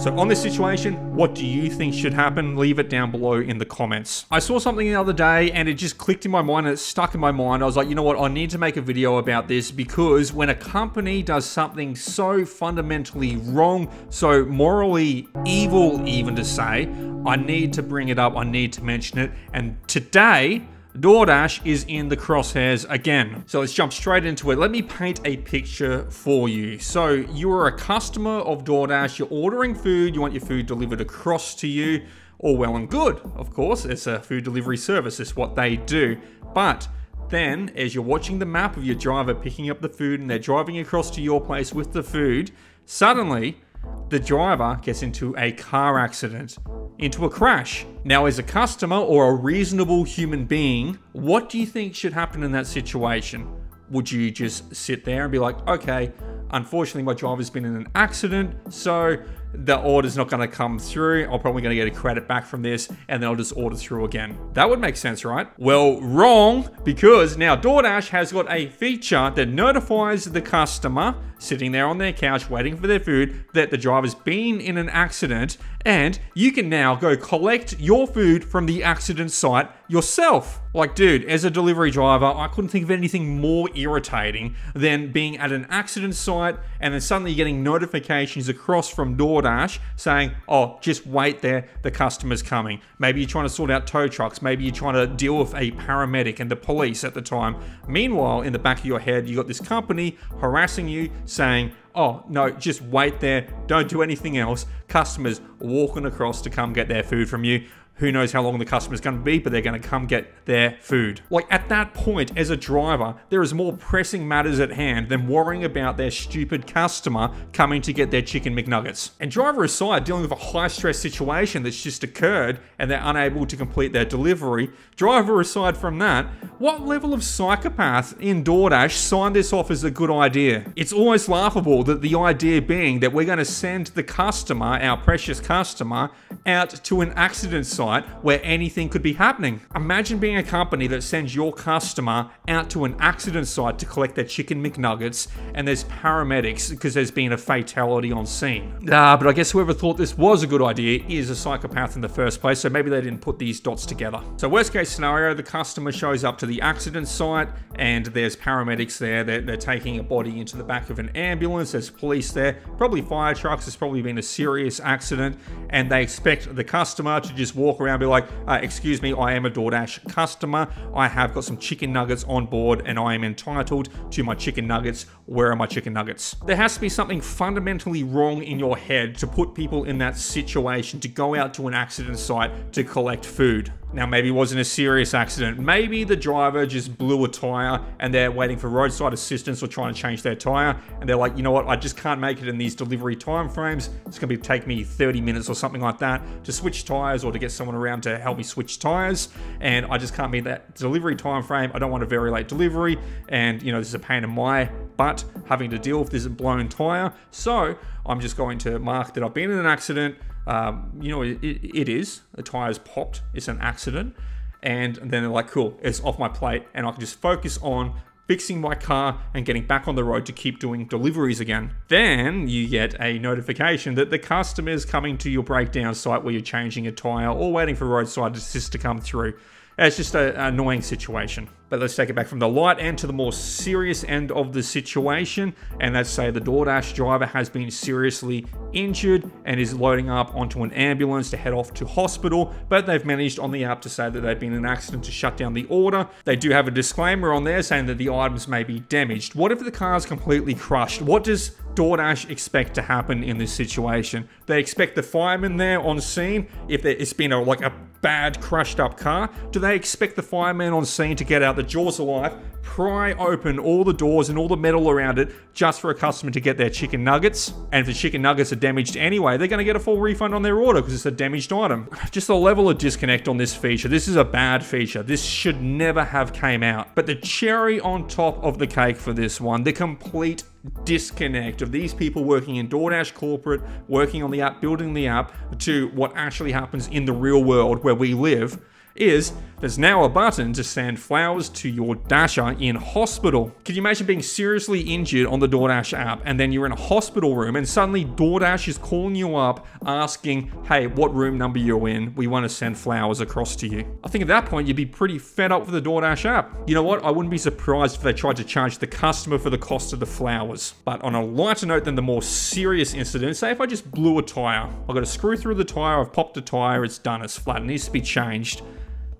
So on this situation, what do you think should happen? Leave it down below in the comments. I saw something the other day and it just clicked in my mind and it stuck in my mind. I was like, you know what? I need to make a video about this, because when a company does something so fundamentally wrong, so morally evil even to say, I need to bring it up. I need to mention it. And today, DoorDash is in the crosshairs again. So let's jump straight into it. Let me paint a picture for you. So you are a customer of DoorDash, you're ordering food, you want your food delivered across to you. All well and good, of course, it's a food delivery service, it's what they do. But then, as you're watching the map of your driver picking up the food and they're driving across to your place with the food, suddenly the driver gets into a car accident, into a crash. Now, as a customer or a reasonable human being, what do you think should happen in that situation? Would you just sit there and be like, okay, unfortunately my driver's been in an accident, so the order's not going to come through. I'm probably going to get a credit back from this, and then I'll just order through again. That would make sense, right? Well, wrong, because now DoorDash has got a feature that notifies the customer sitting there on their couch waiting for their food that the driver's been in an accident, and you can now go collect your food from the accident site yourself. Like, dude, as a delivery driver, I couldn't think of anything more irritating than being at an accident site and then suddenly getting notifications across from DoorDash saying, oh, just wait there, the customer's coming. Maybe you're trying to sort out tow trucks. Maybe you're trying to deal with a paramedic and the police at the time. Meanwhile, in the back of your head, you got this company harassing you saying, oh, no, just wait there. Don't do anything else. Customers walking across to come get their food from you. Who knows how long the customer's going to be, but they're going to come get their food. Like, at that point, as a driver, there is more pressing matters at hand than worrying about their stupid customer coming to get their chicken McNuggets. And driver aside, dealing with a high-stress situation that's just occurred and they're unable to complete their delivery, driver aside from that, what level of psychopath in DoorDash signed this off as a good idea? It's almost laughable that the idea being that we're going to send the customer, our precious customer, out to an accident site where anything could be happening. Imagine being a company that sends your customer out to an accident site to collect their chicken McNuggets and there's paramedics because there's been a fatality on scene. But I guess whoever thought this was a good idea is a psychopath in the first place, so maybe they didn't put these dots together. So worst case scenario, the customer shows up to the accident site and there's paramedics there. They're taking a body into the back of an ambulance. There's police there, probably fire trucks. There's probably been a serious accident and they expect the customer to just walk around and be like, excuse me, I am a DoorDash customer. I have got some chicken nuggets on board and I am entitled to my chicken nuggets. Where are my chicken nuggets? There has to be something fundamentally wrong in your head to put people in that situation to go out to an accident site to collect food. Now, maybe it wasn't a serious accident. Maybe the driver just blew a tire and they're waiting for roadside assistance or trying to change their tire. And they're like, you know what? I just can't make it in these delivery time frames. It's going to take me 30 minutes or something like that to switch tires or to get someone around to help me switch tires. And I just can't meet that delivery time frame. I don't want a very late delivery. And, you know, this is a pain in my butt having to deal with this blown tire. So I'm just going to mark that I've been in an accident. You know, it is. The tire's popped. It's an accident. And then they're like, cool, it's off my plate. And I can just focus on fixing my car and getting back on the road to keep doing deliveries again. Then you get a notification that the customer is coming to your breakdown site where you're changing a tire or waiting for roadside assist to come through. It's just an annoying situation. But let's take it back from the light end to the more serious end of the situation. And let's say the DoorDash driver has been seriously injured and is loading up onto an ambulance to head off to hospital. But they've managed on the app to say that they've been in an accident to shut down the order. They do have a disclaimer on there saying that the items may be damaged. What if the car is completely crushed? What does DoorDash expect to happen in this situation? They expect the fireman there on scene. If it's been like a bad crushed up car, do they expect the fireman on scene to get out the jaws of life, pry open all the doors and all the metal around it just for a customer to get their chicken nuggets? And if the chicken nuggets are damaged anyway, they're going to get a full refund on their order because it's a damaged item. Just the level of disconnect on this feature. This is a bad feature. This should never have came out. But the cherry on top of the cake for this one, the complete disconnect of these people working in DoorDash corporate, working on the app, building the app, to what actually happens in the real world where we live. is there's now a button to send flowers to your Dasher in hospital. Can you imagine being seriously injured on the Doordash app and then you're in a hospital room and suddenly Doordash is calling you up asking, hey, what room number you're in? We want to send flowers across to you. I think at that point you'd be pretty fed up with the Doordash app. You know what? I wouldn't be surprised if they tried to charge the customer for the cost of the flowers. But on a lighter note than the more serious incident, say if I just blew a tire. I've got a screw through the tire, I've popped a tire, it's done, it's flat, it needs to be changed.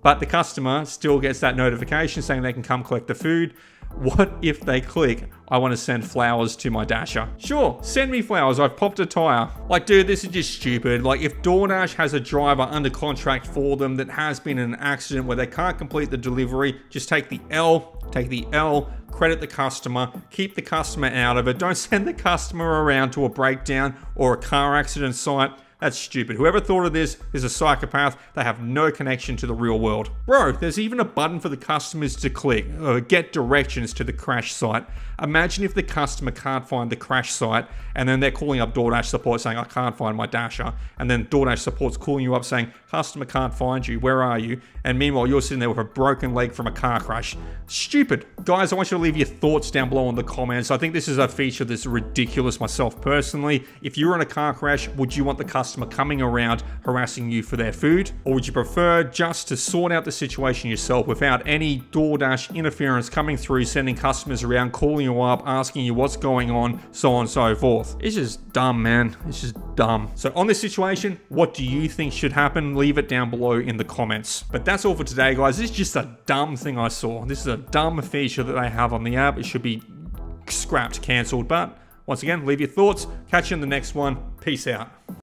But the customer still gets that notification saying they can come collect the food. What if they click, I want to send flowers to my Dasher? Sure, send me flowers, I've popped a tire. Like, dude, this is just stupid. Like, if DoorDash has a driver under contract for them that has been in an accident where they can't complete the delivery, just take the L, credit the customer, keep the customer out of it. Don't send the customer around to a breakdown or a car accident site. That's stupid. Whoever thought of this is a psychopath. They have no connection to the real world. Bro, there's even a button for the customers to click, get directions to the crash site. Imagine if the customer can't find the crash site and then they're calling up DoorDash support saying, I can't find my Dasher. And then DoorDash support's calling you up saying, customer can't find you, where are you? And meanwhile, you're sitting there with a broken leg from a car crash. Stupid. Guys, I want you to leave your thoughts down below in the comments. I think this is a feature that's ridiculous myself personally. If you were in a car crash, would you want the customer coming around harassing you for their food? Or would you prefer just to sort out the situation yourself without any DoorDash interference coming through, sending customers around, calling you up, asking you what's going on, so on and so forth? It's just dumb, man. It's just dumb. So on this situation, what do you think should happen? Leave it down below in the comments. But that's all for today, guys. This is just a dumb thing I saw. This is a dumb feature that they have on the app. It should be scrapped, cancelled. But once again, leave your thoughts. Catch you in the next one. Peace out.